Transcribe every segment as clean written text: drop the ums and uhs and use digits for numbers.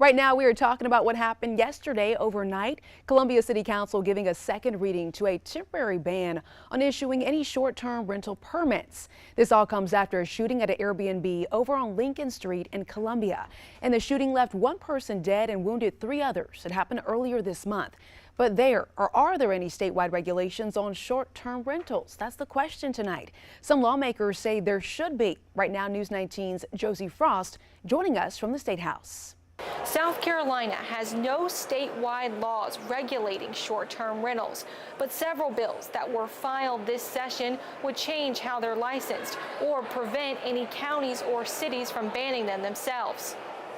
Right now, we are talking about what happened yesterday overnight. Columbia City Council giving a second reading to a temporary ban on issuing any short-term rental permits. This all comes after a shooting at an Airbnb over on Lincoln Street in Columbia. And the shooting left one person dead and wounded three others. It happened earlier this month. But are there any statewide regulations on short-term rentals? That's the question tonight. Some lawmakers say there should be. Right now, News 19's Josie Frost joining us from the State House. South Carolina has no statewide laws regulating short-term rentals, but several bills that were filed this session would change how they're licensed or prevent any counties or cities from banning them themselves.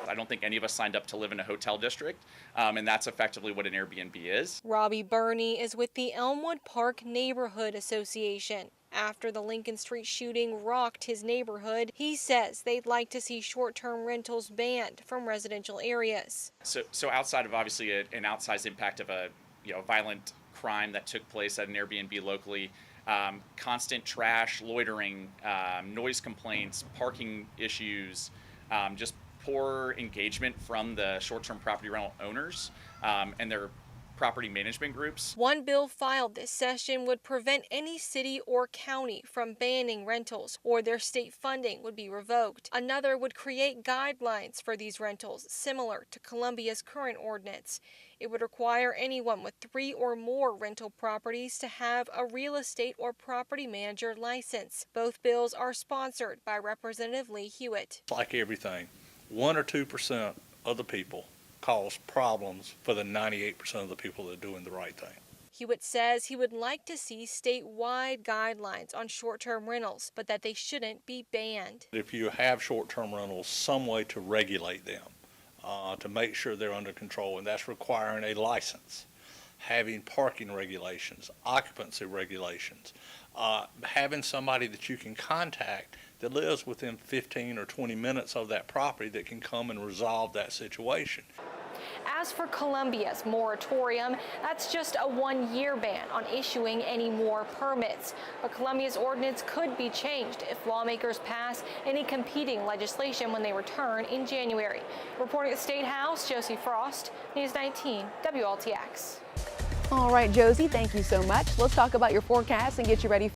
I don't think any of us signed up to live in a hotel district, and that's effectively what an Airbnb is. Robbie Burney is with the Elmwood Park Neighborhood Association. After the Lincoln Street shooting rocked his neighborhood, he says they'd like to see short-term rentals banned from residential areas. So outside of obviously an outsized impact of a violent crime that took place at an Airbnb locally, constant trash, loitering, noise complaints, parking issues, just poor engagement from the short-term property rental owners and their property management groups. One bill filed this session would prevent any city or county from banning rentals, or their state funding would be revoked. Another would create guidelines for these rentals similar to Columbia's current ordinance. It would require anyone with 3 or more rental properties to have a real estate or property manager license. Both bills are sponsored by Representative Lee Hewitt. Like everything, 1 or 2% of the people cause problems for the 98% of the people that are doing the right thing. Hewitt says he would like to see statewide guidelines on short-term rentals, but that they shouldn't be banned. If you have short-term rentals, some way to regulate them, to make sure they're under control, and that's requiring a license, having parking regulations, occupancy regulations, having somebody that you can contact that lives within 15 or 20 minutes of that property that can come and resolve that situation. As for Columbia's moratorium, that's just a 1-year ban on issuing any more permits. But Columbia's ordinance could be changed if lawmakers pass any competing legislation when they return in January. Reporting at the State House, Josie Frost, News 19 WLTX. All right, Josie, thank you so much. Let's talk about your forecast and get you ready